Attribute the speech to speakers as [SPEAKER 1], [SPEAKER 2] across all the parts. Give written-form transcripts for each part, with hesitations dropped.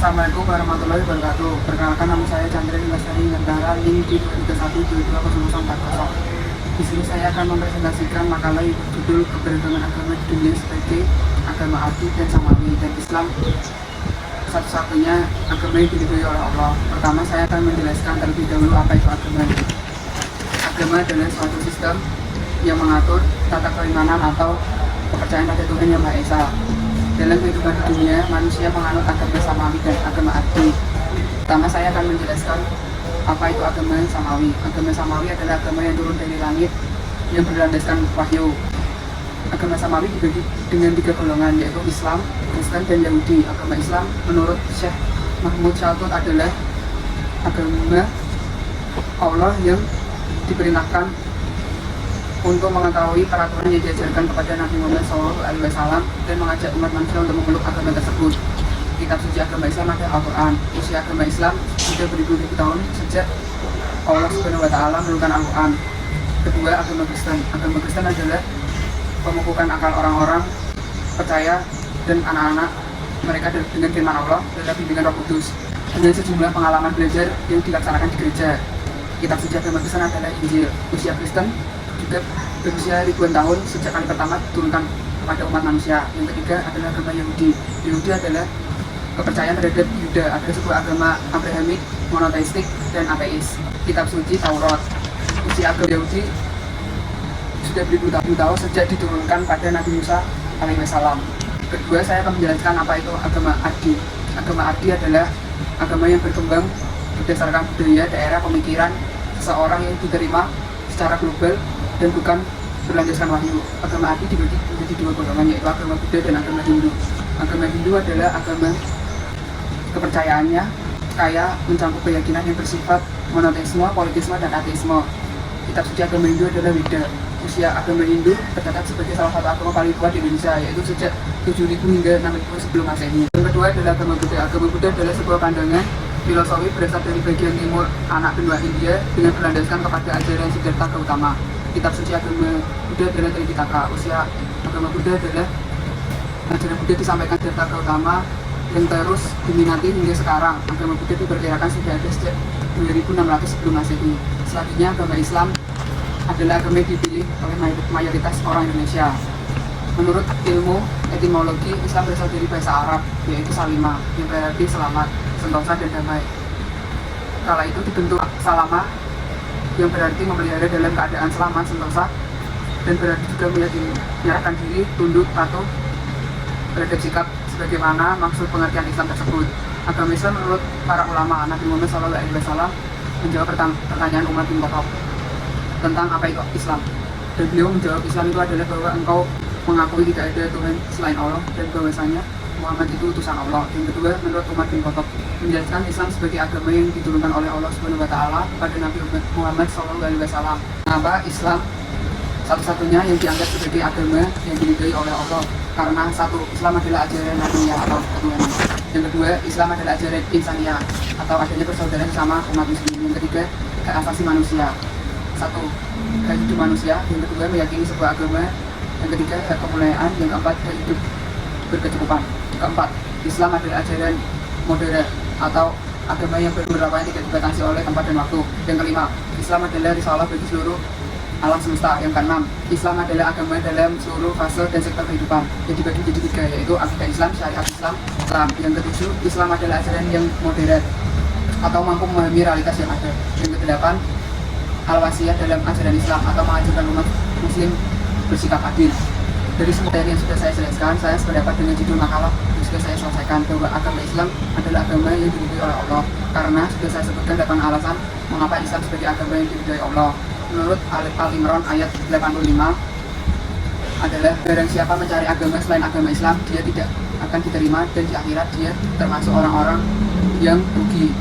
[SPEAKER 1] Assalamualaikum warahmatullahi wabarakatuh. Perkenalkan, nama saya Chandra Lestari Ngendara NIM di 231220040. Di sini saya akan mempresentasikan makalah yang berjudul Keberagaman Agama di Dunia sebagai Agama Ardi dan Samawi dan Islam satu-satunya agama yang diridhoi oleh Allah. Pertama, saya akan menjelaskan terlebih dahulu apa itu agama. Agama adalah suatu sistem yang mengatur tata keimanan atau kepercayaan pada Tuhan Yang Maha Esa. Dalam kehidupan dunia, manusia menganut agama Samawi dan agama Ardi. Pertama, saya akan menjelaskan apa itu agama Samawi. Agama Samawi adalah agama yang turun dari langit yang berlandaskan wahyu. Agama Samawi dibagi dengan 3 golongan, yaitu Islam, Kristen, dan Yahudi. Agama Islam menurut Syekh Mahmud Shaltut adalah agama Allah yang diperintahkan untuk mengetahui peraturan yang diajarkan kepada Nabi Muhammad SAW dan mengajak umat manusia untuk memeluk agama tersebut. Kitab suci agama Islam adalah Al-Quran. Usia agama Islam sudah beribu-ribu tahun sejak Allah Subhanahu wa Ta'ala menurunkan Al-Quran. Kedua, agama Kristen. Agama Kristen adalah pemupukan akal orang-orang percaya dan anak-anak mereka dengan firman Allah dan bimbingan Roh Kudus dengan sejumlah pengalaman belajar yang dilaksanakan di gereja. Kitab suci agama Kristen adalah Injil. Usia Kristen juga berusia ribuan tahun sejak kali pertama diturunkan kepada umat manusia. Yang ketiga adalah agama Yahudi. Yahudi adalah kepercayaan terhadap Yuda, ada sebuah agama Abrahamik, monoteistik, dan ateis. Kitab suci Taurat. Usia agama Yahudi sudah beribu-ribu tahun sejak diturunkan pada Nabi Musa alaihissalam. Kedua, saya akan menjelaskan apa itu agama Ardi. Agama Ardi adalah agama yang berkembang berdasarkan budaya, daerah, pemikiran seseorang yang diterima secara global dan bukan berlandaskan wahyu. Agama Ardi dibagi menjadi 2 golongan, yaitu agama Buddha dan agama Hindu. Agama Hindu adalah agama kepercayaannya kaya mencakup keyakinan yang bersifat monoteisme, politisme, dan ateisme. Kitab suci agama Hindu adalah Weda. Usia agama Hindu tercatat sebagai salah satu agama paling tua di Indonesia, yaitu sejak 7.000 hingga 6.000 sebelum Masehi. Yang kedua adalah agama Buddha. Agama Buddha adalah sebuah pandangan filosofi berasal dari bagian timur anak benua India dengan berlandaskan kepada ajaran Siddhartha Gautama. Kitab suci agama Buddha adalah Tripitaka. Usia agama Buddha adalah ajaran Buddha disampaikan Siddhartha Gautama yang terus diminati hingga sekarang. Agama Buddha diperkirakan sudah ada sejak 2600 sebelum Masehi. Selanjutnya agama Islam adalah agama yang dipilih oleh mayoritas orang Indonesia. Menurut ilmu etimologi, Islam berasal dari bahasa Arab, yaitu salima, yang berarti selamat, sentosa, dan damai. Kala itu dibentuk salama, yang berarti memelihara dalam keadaan selamat, sentosa, dan berarti juga menyerahkan diri, tunduk, patuh terhadap sikap sebagaimana maksud pengertian Islam tersebut. Agama Islam menurut para ulama, Nabi Muhammad SAW menjawab pertanyaan Umar bin Khattab tentang apa itu Islam. Dan beliau menjawab, Islam itu adalah bahwa engkau mengakui tidak ada Tuhan selain Allah dan bahwasanya Muhammad itu utusan Allah. Yang kedua, menurut Umar bin Khattab menjelaskan Islam sebagai agama yang diturunkan oleh Allah Subhanahu wa Ta'ala kepada Nabi Muhammad SAW. Kenapa Islam satu-satunya yang dianggap sebagai agama yang diridhoi oleh Allah? Karena satu, Islam adalah ajaran Nabiya atau Tuhan. Yang kedua, Islam adalah ajaran insaniyah atau adanya persaudaraan sama umat muslim. Yang ketiga, hak asasi manusia. Satu, hak hidup manusia. Yang kedua, meyakini sebuah agama. Yang ketiga, hak kemuliaan. Yang keempat, hak hidup berkecukupan. Keempat, Islam adalah ajaran moderat atau agama yang berpendapat yang tidak dibatasi oleh tempat dan waktu. Yang kelima, Islam adalah risalah bagi seluruh alam semesta. Yang keenam, Islam adalah agama dalam seluruh fase dan sektor kehidupan yang dibagi menjadi 3, yaitu akidah Islam, syariat Islam, Islam. Yang ketujuh, Islam adalah ajaran yang moderat atau mampu memahami realitas yang ada. Yang kedelapan, al-wasiyah dalam ajaran Islam atau mengajarkan umat muslim bersikap adil. Dari semua yang sudah saya jelaskan, saya sependapat dengan judul makalah yang sudah saya selesaikan bahwa agama Islam adalah agama yang diridhoi oleh Allah. Karena sudah saya sebutkan 8 alasan mengapa Islam sebagai agama yang diridhoi Allah. Menurut Al-Imran ayat 85 adalah barang siapa mencari agama selain agama Islam, dia tidak akan diterima dan di akhirat dia termasuk orang-orang yang rugi.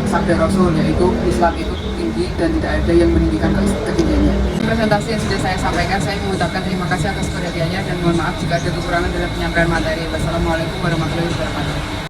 [SPEAKER 1] Sabda Rasul, yaitu Islam itu tinggi dan tidak ada yang meninggikan ketinggiannya. Presentasi yang sudah saya sampaikan, saya mengucapkan terima kasih atas perhatiannya dan mohon maaf jika ada kekurangan dalam penyampaian materi. Wassalamualaikum warahmatullahi wabarakatuh.